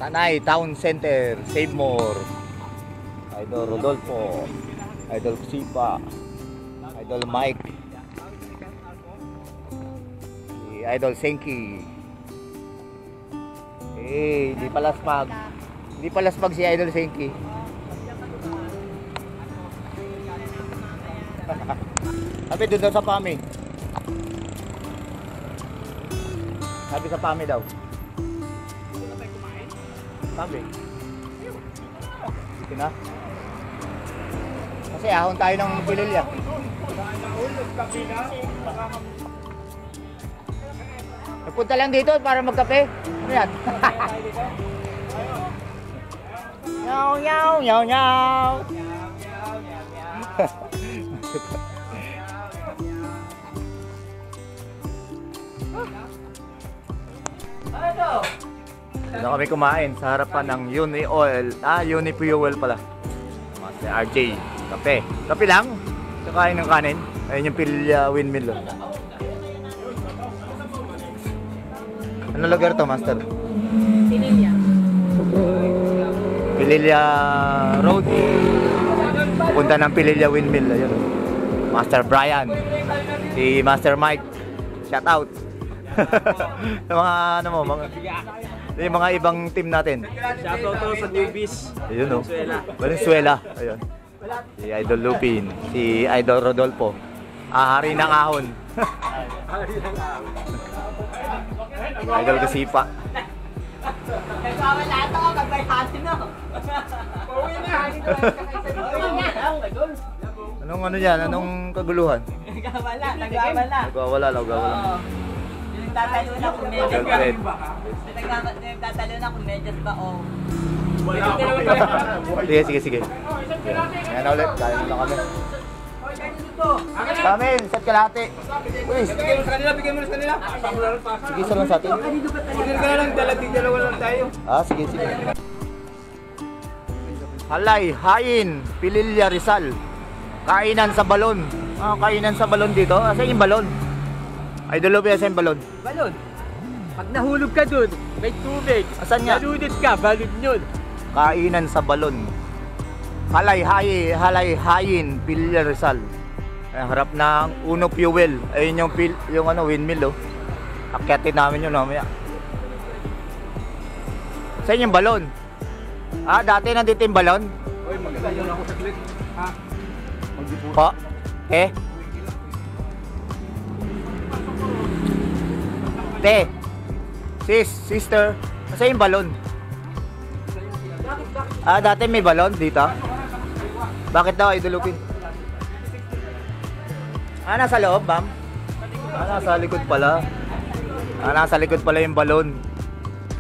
Tanay Town Center, Save More. Idol Rodolfo, Idol Sipa, Idol Mike, si Idol Senki. Hindi pala spag. Hindi pala spag si Idol Senki. Sabi doon daw sa Pami. Sabi sa Pami daw. Sabi. Sige na. Kasi ahon tayo ng pililya. Nagpunta lang dito para magkape. Ano yan? Nyaw, nyaw, nyaw, nyaw. Doon kami kumain sa harapan ng Uni Oil. Uni Fuel pala. Master RJ. Kape. Kape lang. Kakain ng kanin. Ayun yung Pililya Windmill. Ano lugar to, Master? Pililya. Pililya Road. Punta ng Pililya Windmill. Ayun. Master Brian. Si Master Mike. Shout out. Sa mga ano mo, yung mga ibang team natin. Shoutout to sa newbies. Ayun o. Valenzuela. Ayun. Si Idol Lupin. Si Idol Rodolfo. Hari ng ahon. Idol Kasipa. Anong ano yan? Anong kaguluhan? Nagwawala. Nagtatalo na kung medyas ba. Nagtatalo na kung medyas ba o. Sige. Ayan na ulit. Kaya na kami. Kami, set kalahati. Uy, Bigyan mo na sa kanila. sige, isa lang sa atin. Order ka na lang, dalawa lang tayo. Sige. Halay, Hain, Pililya Rizal. Kainan sa balon. Kainan sa balon dito. Asan yung balon? Idol Lupin, asan yung balon? Balon. Pag nahulog ka dun, may tubig. Asan nga? Nalunod ka, balon yun. Kainan sa balon. Halay, Hain, Pililya Rizal. Harap ng Uno Fuel. Ayun yung ano, windmill. Akyatin namin yun mamaya. Saan yung balon? Dati nandito yung balon? Uy, magkakayon ako saglit. Ha? Pa? Sister, saan yung balon? Dati may balon dito? Bakit daw, Idol Lupin? Nasa loob, ma'am? Nasa likod pala. Nasa likod pala yung balon.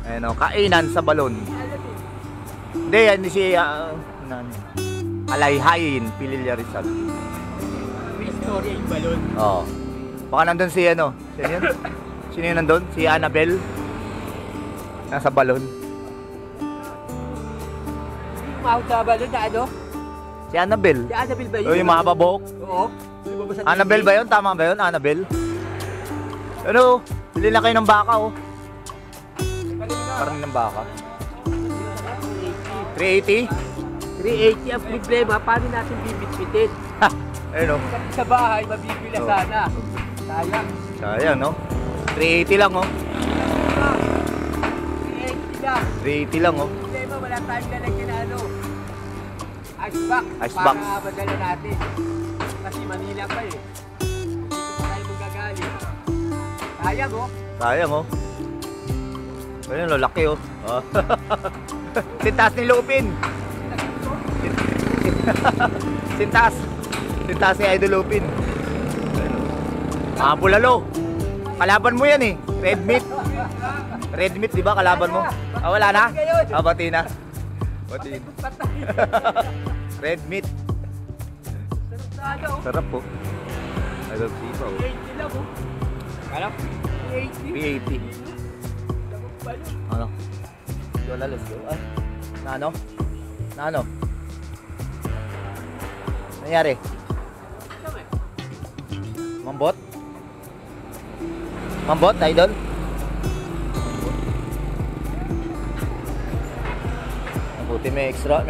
Ayun o, kainan sa balon. Hindi, yan si Alayhain, Pililya Rizal. May story yung balon. Oo. Baka nandun si ano? Sino yun? Sino yun nandun? Si Annabelle? Nasa balon. Mahal sa balon na ano? Si Annabelle? Si Annabelle ba yun? Yung mahaba buhok? Oo. Annabelle ba yun? Tama ba yun? Annabelle? Ano? Bili na kayo ng baka oh. Parang ng baka. 380? 380 ang problema, paano natin bibitbitin? Ayun oh. Sa bahay, mabibila sana. Sayang. Sayang no? 380 lang oh. 380 lang. 380 lang oh. Problema, wala tayong lalagyan na ano. Icebox. Icebox. Para madala natin. Kasi Manila pa eh. Dito pa tayo magagaling. Sayang oh. Sayang oh. Ayun oh, laki oh. Sintas ni Lupin. Sintas ni Idol Lupin. Bulalo. Kalaban mo yan eh. Red meat di ba kalaban mo? Wala na? Bati na. Red meat. Sarap po. Idol Sipa oh. 380 lang oh. Ano? 380. 380. Ano? Let's go. Na ano? Nangyari? Mambot, Idol? Buti may extra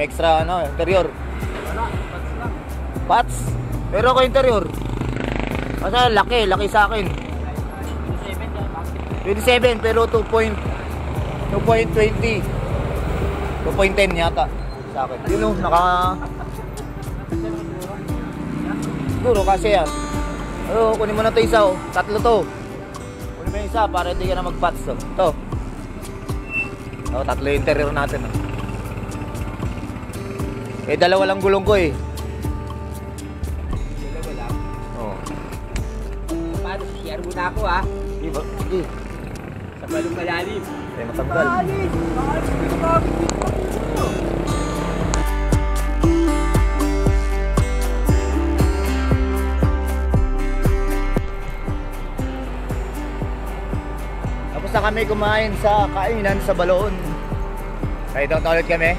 ano, interior. Wala, pats lang. Pats. Pero ako interior. Kasi laki sa akin. 27 pero 2.20. 2.10 yata sa akin. Yun o, siguro kasi yan. Kunin mo na ito isa o. Tatlo to. Kunin mo yung isa para hindi ka na mag-pats o. Ito. Tatlo yung interior natin o. Dalawa lang gulong ko eh. Dalawa lang. Oo. Paano, share muna ako ha. Sige. Sa balong malalim. Tayo matanggal. Alis! Alis! Pinagkakit dito! Tapos na kami kumain sa kainan sa Baloon. Kaya doon ulit kami.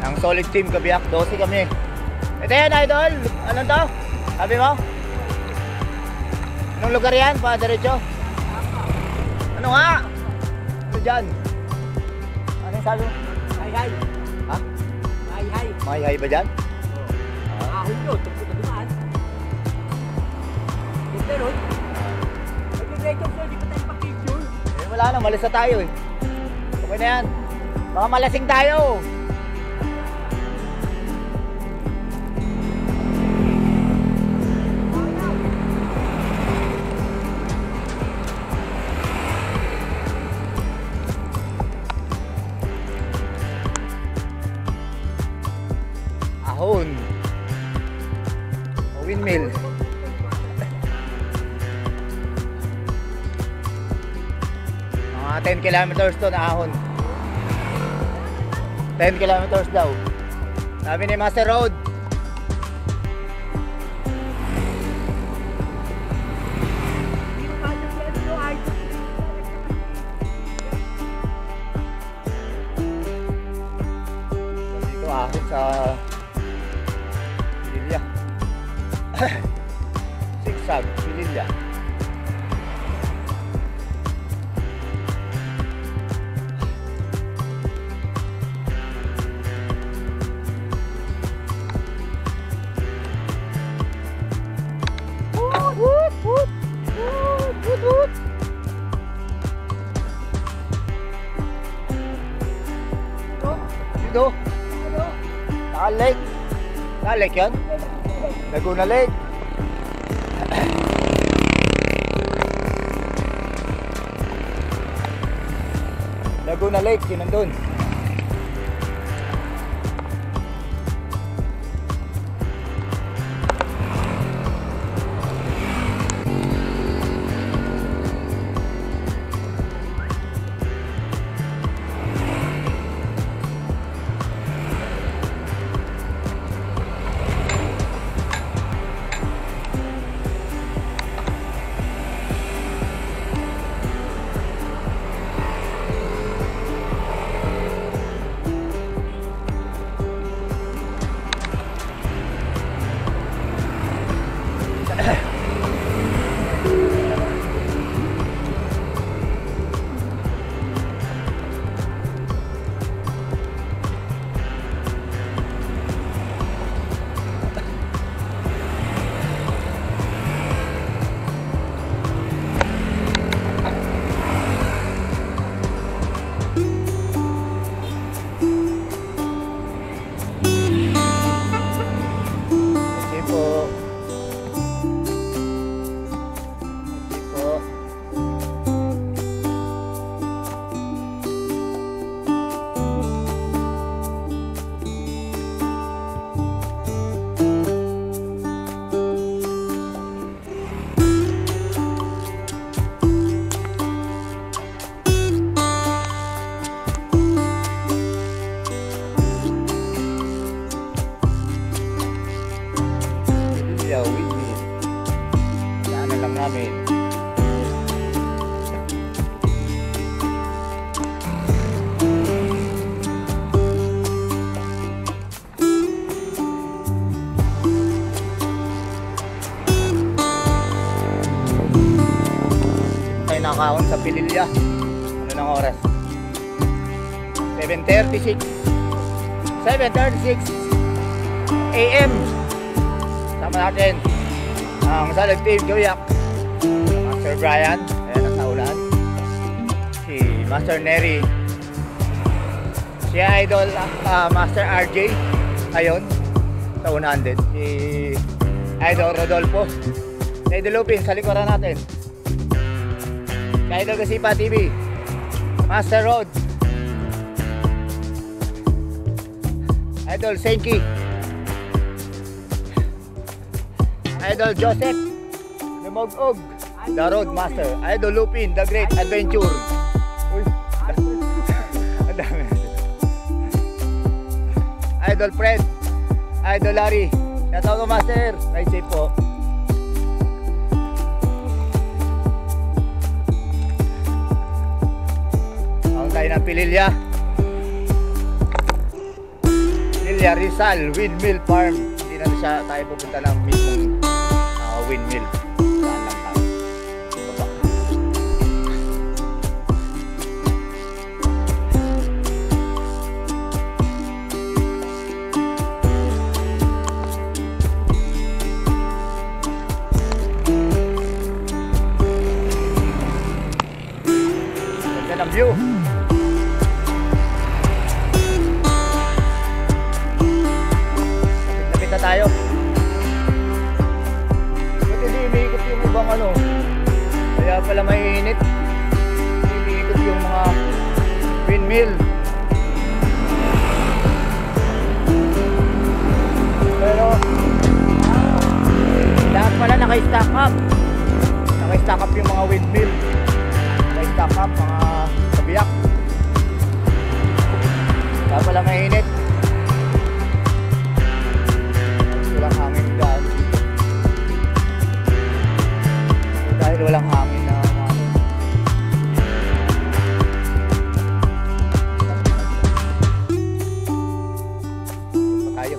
Ang solid team kabiyak, 12 kami. Ito yan, idol. Anong to? Sabi mo? Anong lugar yan? Pa, diretso? Ano nga? Ito dyan. Anong sabi mo? Hay-hay! Ha? Hay-hay! May hay ba dyan? Ahon yun, tapos na dumaan. Ganda ron. Nag-record na, di pa tayo pa-picture. Wala na, malis na tayo eh. Okay na yan. Baka malasing tayo. Ahon. Windmill. Mga 10 kilometers to na ahon. 10 kilometers daw. Sabi ni Master Road. Dito ahon sa Pililya. Sigsag, Pililya. Dito. Lake. Lake yan? Laguna Lake. Laguna Lake, yun nandun. namin. Tayo nakakaon sa Pililya. Ano na ng oras. 7:36 AM. Sama natin ang Salad Team Joyak, Master Brian, ayan nasa ulan, si Master Neri, si Idol Master RJ, ayun sa unahan din, si Idol Rodolfo, si Idol Lupin sa likuran natin, si Idol Gasipa TV, Master Rod, Idol Senki, Idol Joseph Lumog-og, The Road Master, Idol Lupin, The Great Adventure. Uy, ang dami. Idol Fred, Idol Larry, shoutout ko Master, ride safe po. Ang tayo ng Pililya Rizal Windmill Farm. Hindi na siya tayo pupunta ng mismong windmill. Saan lang tayo. Baba. Ganda ng view. Lapit na tayo. Kaya pala mainit, iniikot yung mga windmill. Pero lahat pala naka-stack up. Naka-stack up yung mga windmill. Naka-stack up mga kabiyak. Kaya pala mainit. Walang hangin dyan. Dahil walang hangin na tayo.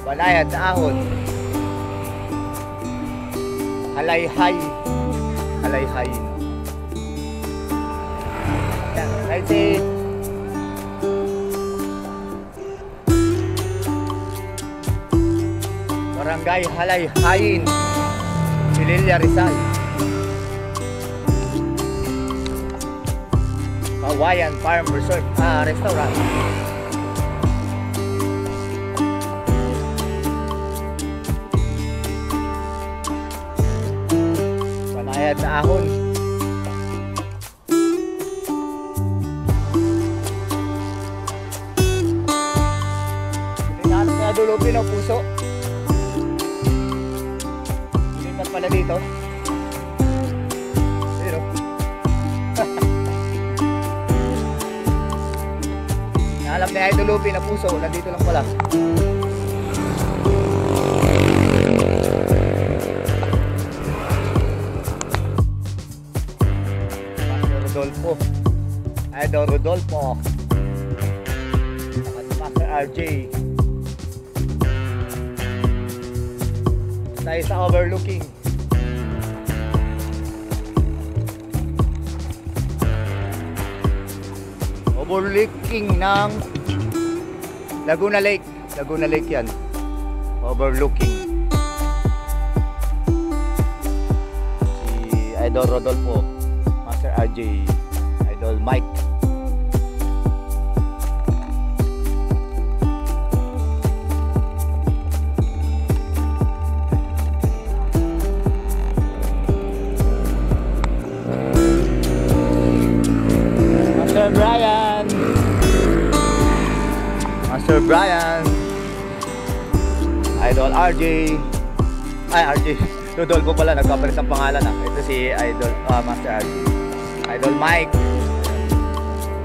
Banayad na ahon. Halayhay. Halayhay. Let's see. Barangay Halayhayin, Pililya Rizal. Kawayan Farm Resort, Restaurant. Banayad na ahon. Hinahanap na dulupin o puso. Pala dito. Pero nahanap ni Idol Lupin na puso, nandito lang pala. Master Rodolfo, Idol Rodolfo, Master RJ. Tayo sa overlooking. Overlooking ng Laguna Lake. Laguna Lake yan. Overlooking. Si Idol Rodolfo, Master RJ, Idol Mike. Master Brian. Master Brian, Idol RJ, ay RJ, Rodolfo pala, nagkapalit ang pangalan Ito si Idol, Master RJ, Idol Mike,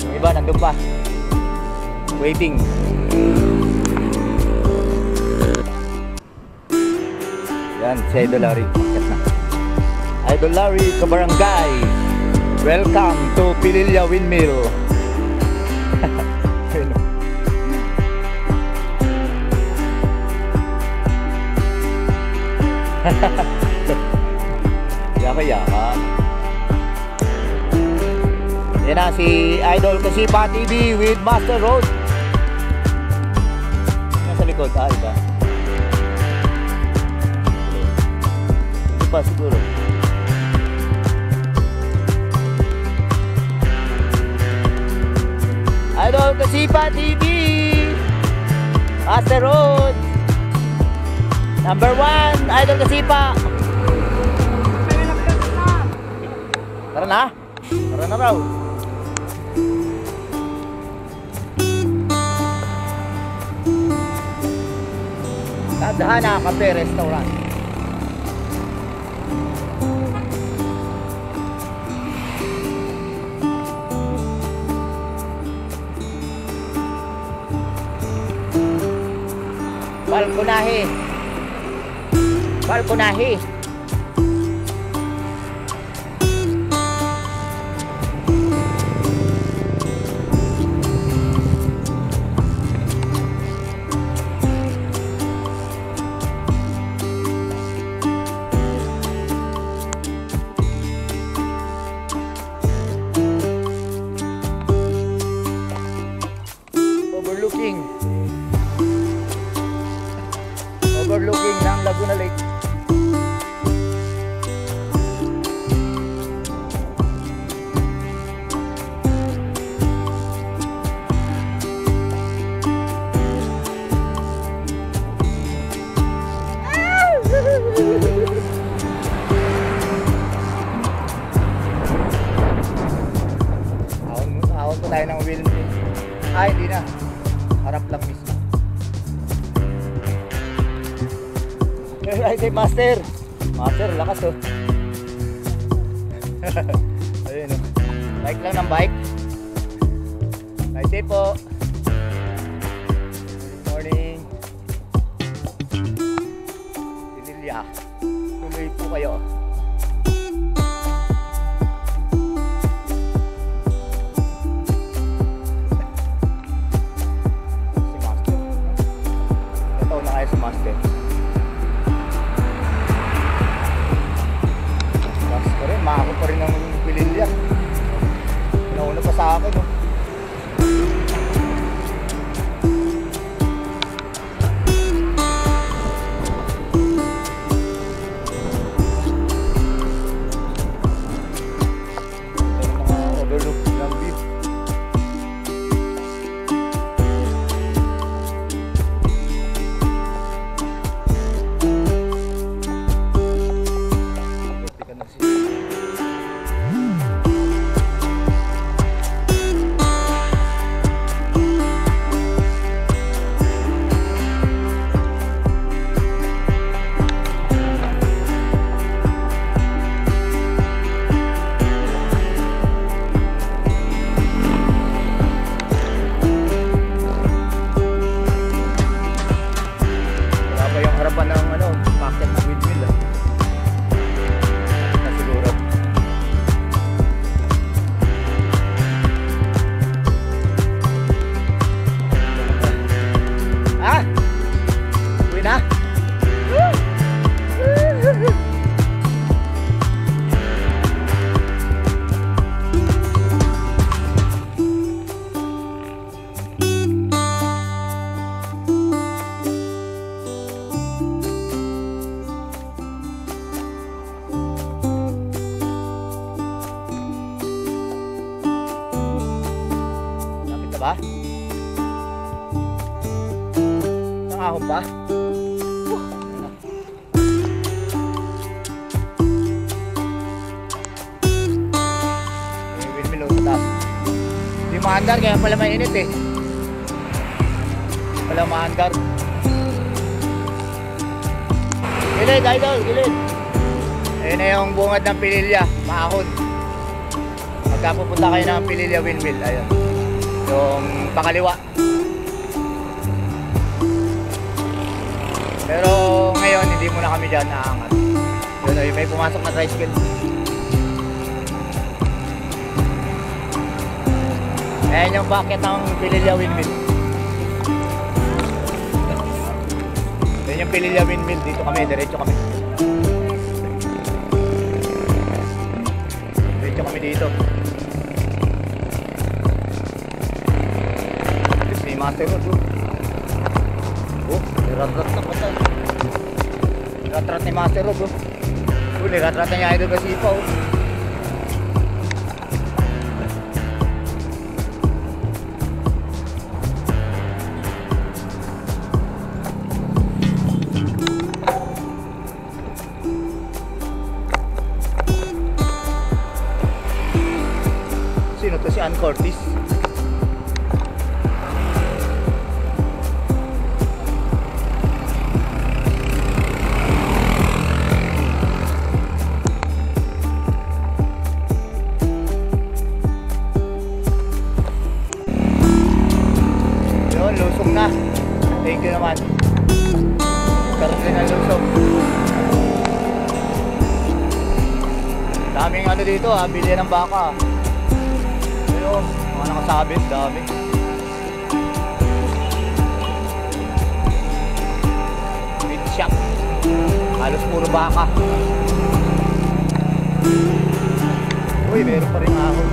yung iba nandun pa, waiting. Yan, si Idol Larry, Idol Larry Kabarangay, welcome to Pililya Windmill. Yaka-yaka. Yan na si Idol Kasipa TV with Master Road. Nasa likod, iba. Hindi pa siguro. Idol Kasipa TV, Master Road. Number 1, Idol Kasipa. Tara na. Tara na raw. Tadhana Cafe Restaurant. Balkonahe. Balkonahe. Overlooking ng Laguna Lake. Ahon po tayo ng wheelchair. Ay, hindi na. Harap lang mismo. Right, Master. Master, lakas oh. Ayun oh. Bike lang ng bike. Right day po. Good morning. Pililya. Tuloy po kayo. Si Master. Ito na kayo si Master. Maako pa rin ang pililya. Nauna pa sa akin oh. Ito yung mga overlook ng view. Harapan ng ano, packet ng windmill ah. Na siguro. Ah! Uwi na? Ba? Nangahon ba? May windmill sa taas. Hindi maandar kaya pala mainit eh. Wala maandar. Gilid, idol, gilid. Ayun na yung bungad ng pililya, maahon. Pagka pupunta kayo ng pililya windmill, ayun. Yung pakaliwa. Pero ngayon hindi muna kami dyan naangat. Yun, may pumasok na tricycle. Ayan yung bucket ng Pililya Windmill. Ayan yung Pililya Windmill. Dito kami, diretso kami. Video kami dito. Yes, may Master Road. Oh, niratrat na pata. Niratrat ni Master Road. Oh, niratrat na niya idol kasi pa. Oh. Sino to? Si Ann Curtis. Yun, lusong na. Thank you naman. Karoon din ang lusong. Daming ano dito ha, bilihan ng baka. Ayun, mga nakasabit, dami. Meat shop. Halos puro baka. Uy, meron pa rin ahon.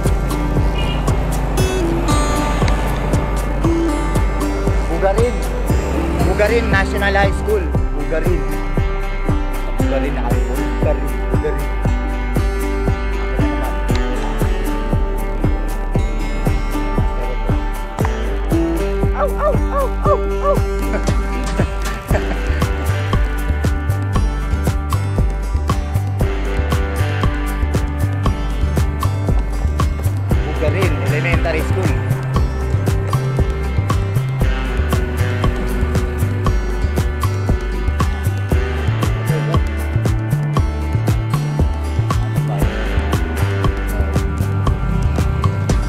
Bugarin National High School. Bugarin nakalimutan. Bugarin. Bugarin Elementary School.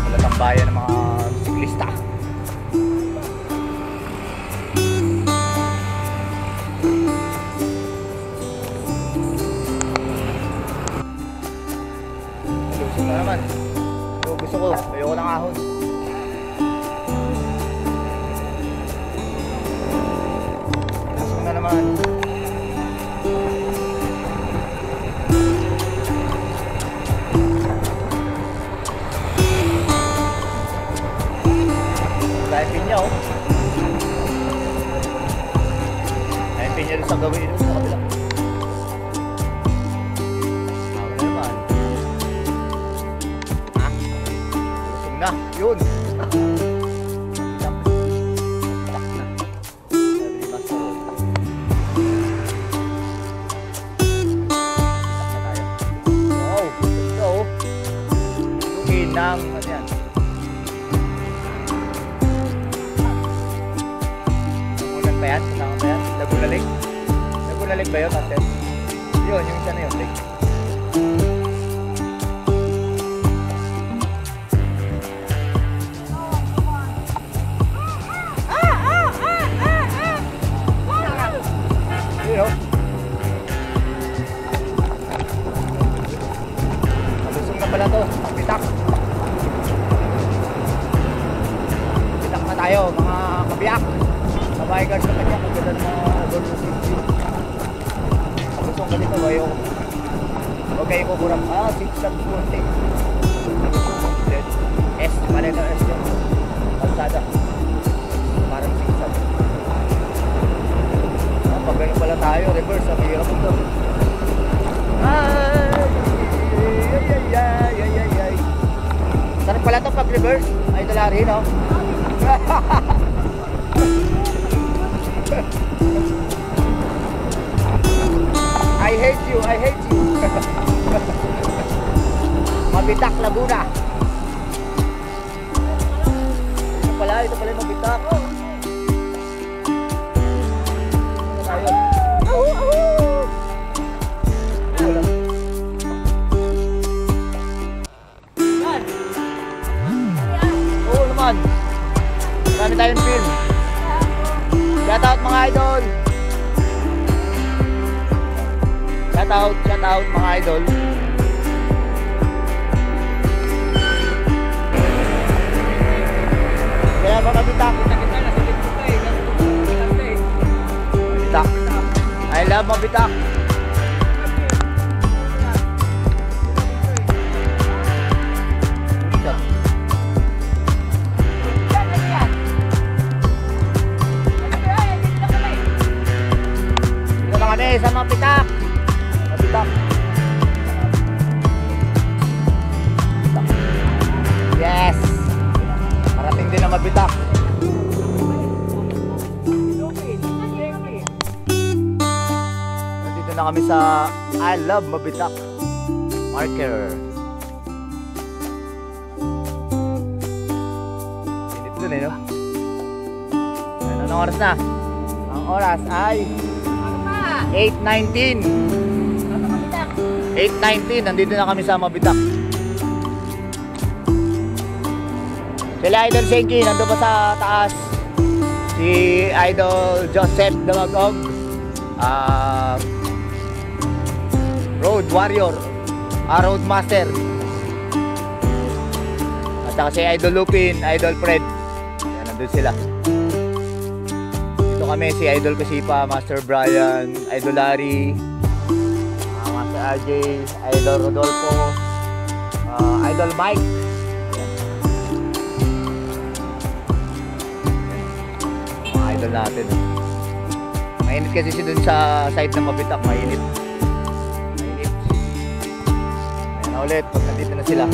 Wala tambayan ng mga siklista. Lusog na naman. So, gusto ko, ayoko ng ahon. Lusog na naman. Dahil pinya oh. Dahil pinya rin sa gawin ito sa kabila. Wala naman. Lusog na. Yun. Tak na. Sabi ni Master Road. Tak na tayo. Wow. Ito oh. Inang. Ano yan? Nagunan ba yan? Kasama ba yan? Laguna Lake? Laguna Lake ba yun, Master? Yun, yung isa na yun, Lake. Yun, oh. Malusong na pala to. Bitak. Bitak na tayo, mga kabiyak. Babae guard sa kanya, maganda na overload ng TV. Lusong ka dito, bayo. Okay, kukurap. 6:40. S, mali na S yun. Kalsada. Parang 6:00. Pag gano'n pala tayo, reverse, ang hirap ito. Ay. Sarap pala ito pag reverse. Ay, dalari, no? I hate you. Mabitak, Laguna. Ito pala yung Mabitak. Tayo. Wala. Oo naman. Marami tayong film. Shout out mga idol. Shout out mga idol. Kaya mga Mabitak. Mabitak. I love Mabitak. na kami sa I Love Mabitak marker. Init dun no? Anong oras na? Ang oras ay 8:19. 8:19, nandito na kami sa Mabitak. Sila Idol Senki, nandun pa sa taas. Si Idol Joseph Damagog, Road Warrior, Road Master. At saka si Idol Lupin, Idol Fred. Yan, nandun sila. Dito kami, si Idol Kasipa, Master Brian, Idol Larry, Master RJ, Idol Rodolfo, Idol Mike. Mga idol natin. Mainit kasi si dun sa side ng Mabitak, mainit. Mainit. Ayan na ulit, pag nandito na sila.